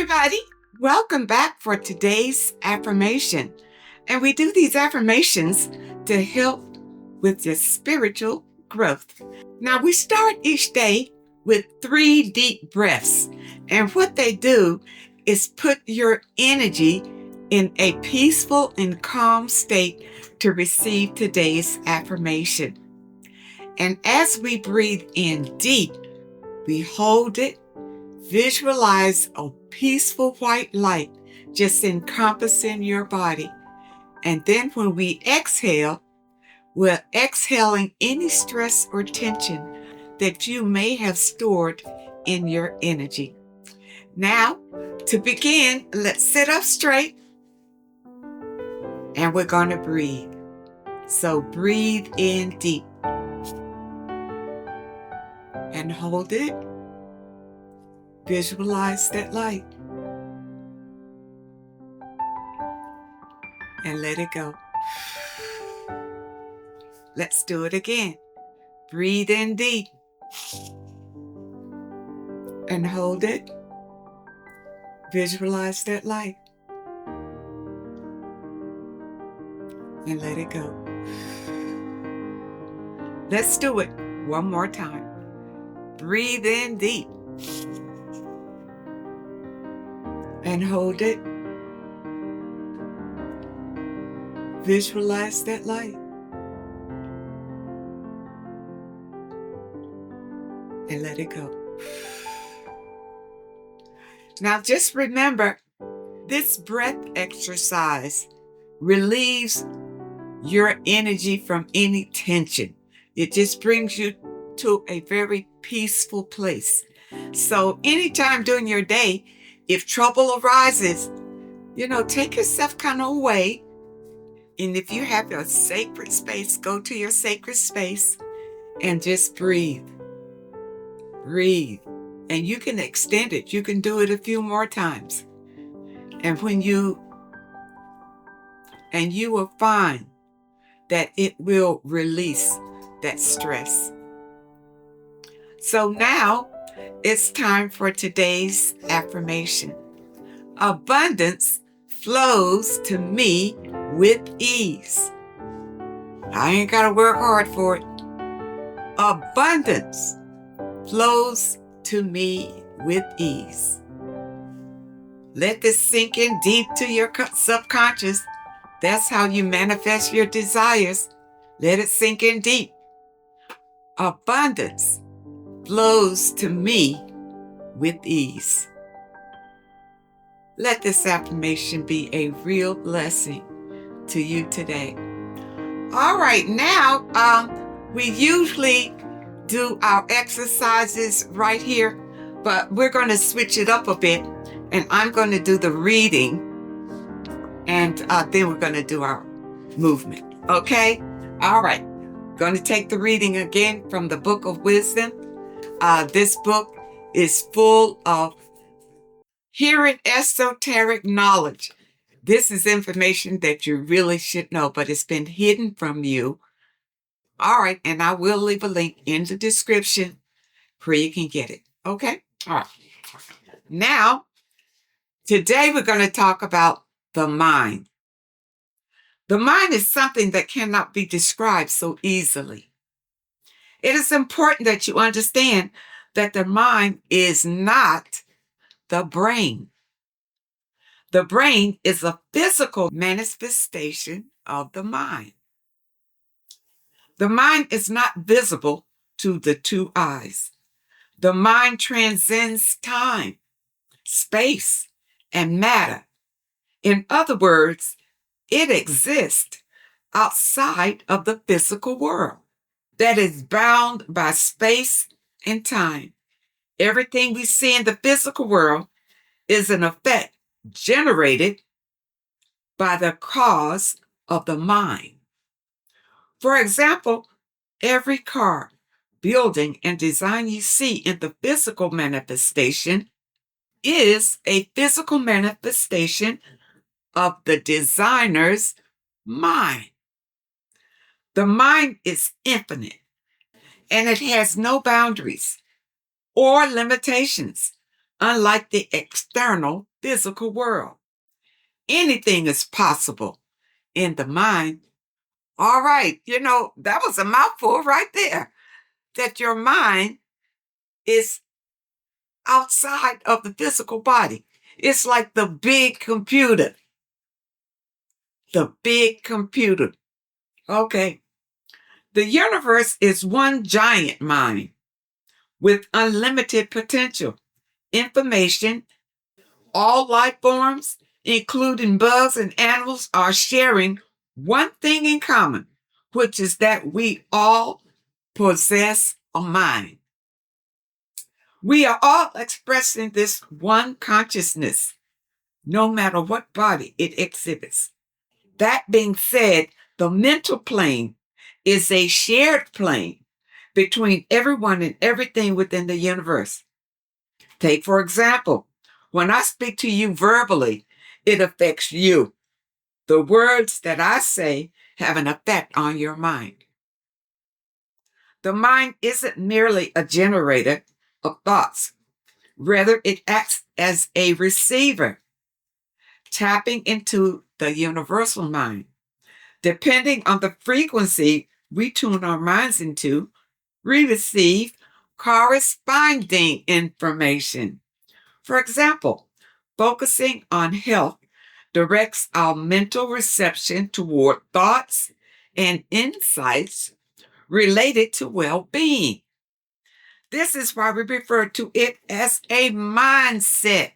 everybody. Welcome back for today's affirmation. And we do these affirmations to help with your spiritual growth. Now, we start each day with 3 deep breaths. And what they do is put your energy in a peaceful and calm state to receive today's affirmation. And as we breathe in deep, we hold it. Visualize a peaceful white light just encompassing your body. And then when we exhale, we're exhaling any stress or tension that you may have stored in your energy. Now, to begin, let's sit up straight and we're going to breathe. So breathe in deep and hold it. Visualize that light and let it go. Let's do it again. Breathe in deep and hold it. Visualize that light and let it go. Let's do it one more time. Breathe in deep and hold it. Visualize that light and let it go. Now just remember, this breath exercise relieves your energy from any tension. It just brings you to a very peaceful place. So anytime during your day, if trouble arises, take yourself kind of away. And if you have a sacred space, go to your sacred space and just breathe. Breathe. And you can extend it. You can do it a few more times. And you will find that it will release that stress. So now it's time for today's affirmation. Abundance flows to me with ease. I ain't got to work hard for it. Abundance flows to me with ease. Let this sink in deep to your subconscious. That's how you manifest your desires. Let it sink in deep. Abundance flows to me with ease. Let this affirmation be a real blessing to you today. All right, now we usually do our exercises right here, but we're going to switch it up a bit, and I'm going to do the reading, and then we're going to do our movement. Okay? All right. Going to take the reading again from the Book of Wisdom. This book is full of hearing esoteric knowledge. This is information that you really should know, but it's been hidden from you. All right, and I will leave a link in the description where you can get it. Okay? All right. Now, today we're going to talk about the mind. The mind is something that cannot be described so easily. It is important that you understand that the mind is not the brain. The brain is a physical manifestation of the mind. The mind is not visible to the 2 eyes. The mind transcends time, space, and matter. In other words, it exists outside of the physical world that is bound by space and time. Everything we see in the physical world is an effect generated by the cause of the mind. For example, every car, building, and design you see in the physical manifestation is a physical manifestation of the designer's mind. The mind is infinite, and it has no boundaries or limitations, unlike the external physical world. Anything is possible in the mind. All right, that was a mouthful right there. That your mind is outside of the physical body. It's like the big computer. The big computer. Okay. The universe is one giant mind with unlimited potential. Information, all life forms, including bugs and animals, are sharing one thing in common, which is that we all possess a mind. We are all expressing this one consciousness, no matter what body it exhibits. That being said, the mental plane is a shared plane between everyone and everything within the universe. Take, for example, when I speak to you verbally, it affects you. The words that I say have an effect on your mind. The mind isn't merely a generator of thoughts. Rather, it acts as a receiver, tapping into the universal mind. Depending on the frequency we tune our minds into, we receive corresponding information. For example, focusing on health directs our mental reception toward thoughts and insights related to well-being. This is why we refer to it as a mindset.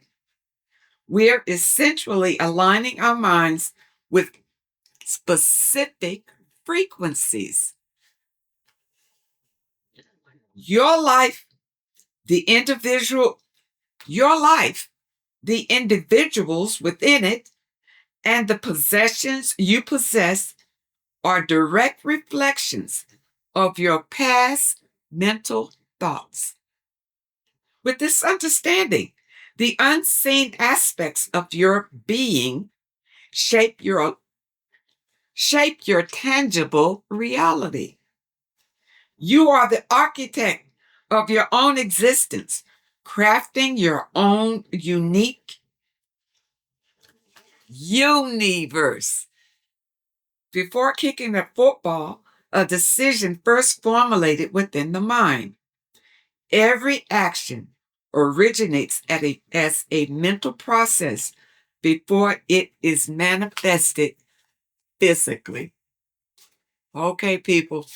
We're essentially aligning our minds with specific frequencies. Your life, the individuals within it, and the possessions you possess are direct reflections of your past mental thoughts. With this understanding, the unseen aspects of your being shape your tangible reality. You are the architect of your own existence, crafting your own unique universe. Before kicking a football, a decision first formulated within the mind. Every action originates as a mental process before it is manifested physically. Okay, people,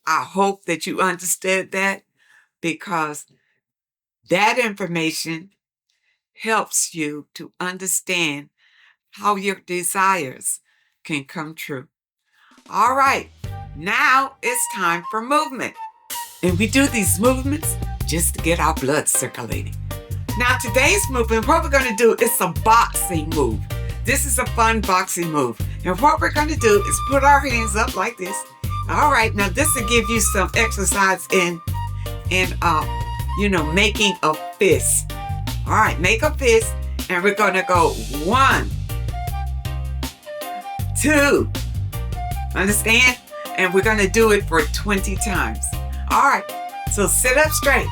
I hope that you understood that, because that information helps you to understand how your desires can come true. All right, now it's time for movement. And we do these movements just to get our blood circulating. Now, today's movement, what we're going to do is a boxing move. This is a fun boxing move. And what we're going to do is put our hands up like this. All right, now this will give you some exercise in making a fist. All right, make a fist, and we're going to go 1, 2. Understand? And we're going to do it for 20 times. All right, so sit up straight.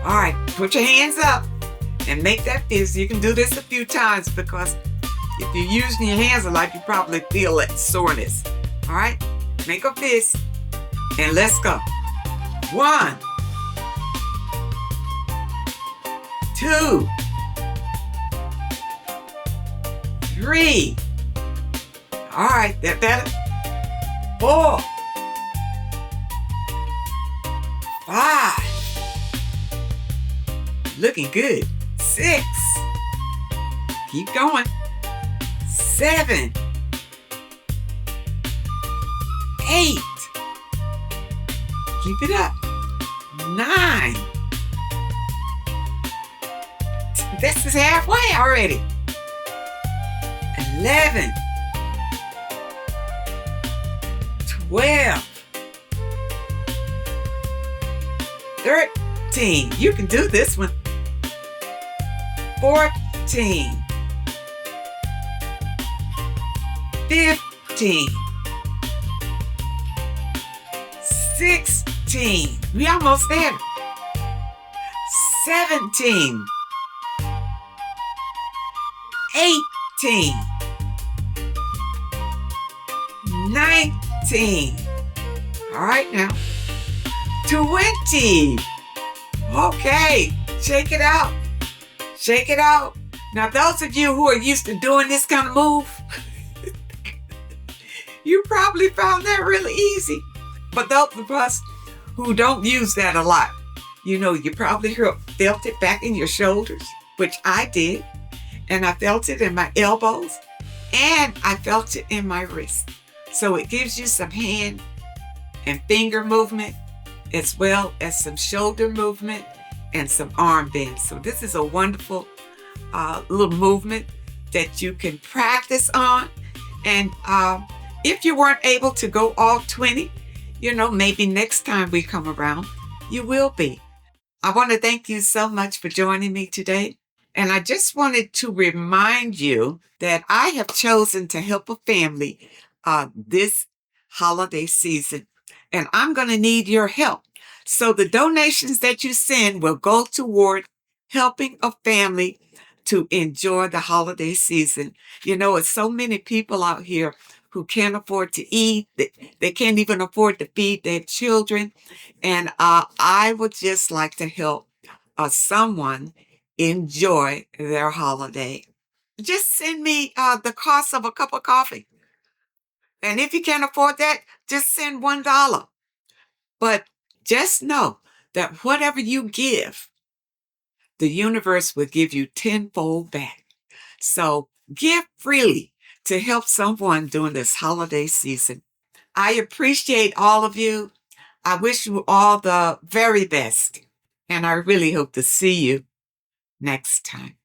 All right, put your hands up and make that fist. You can do this a few times, because if you're using your hands a lot, you probably feel that soreness. All right, make a fist and let's go. 1, 2, 3. All right, that better. 4, 5. Looking good. 6. Keep going. 7. 8. Keep it up. 9. This is halfway already. 11. 12. 13. You can do this one. 14. 15. 16. We almost there. 17. 18, 19. All right now. 20. Okay, shake it out. Shake it out. Now, those of you who are used to doing this kind of move, you probably found that really easy. But those of us who don't use that a lot, you probably felt it back in your shoulders, which I did. And I felt it in my elbows, and I felt it in my wrist. So it gives you some hand and finger movement, as well as some shoulder movement and some arm bends. So this is a wonderful little movement that you can practice on. And if you weren't able to go all 20, maybe next time we come around, you will be. I want to thank you so much for joining me today. And I just wanted to remind you that I have chosen to help a family this holiday season. And I'm going to need your help. So the donations that you send will go toward helping a family to enjoy the holiday season. It's so many people out here who can't afford to eat. They can't even afford to feed their children. And I would just like to help someone enjoy their holiday. Just send me the cost of a cup of coffee. And if you can't afford that, just send $1. But just know that whatever you give, the universe will give you tenfold back. So give freely to help someone during this holiday season. I appreciate all of you. I wish you all the very best. And I really hope to see you next time.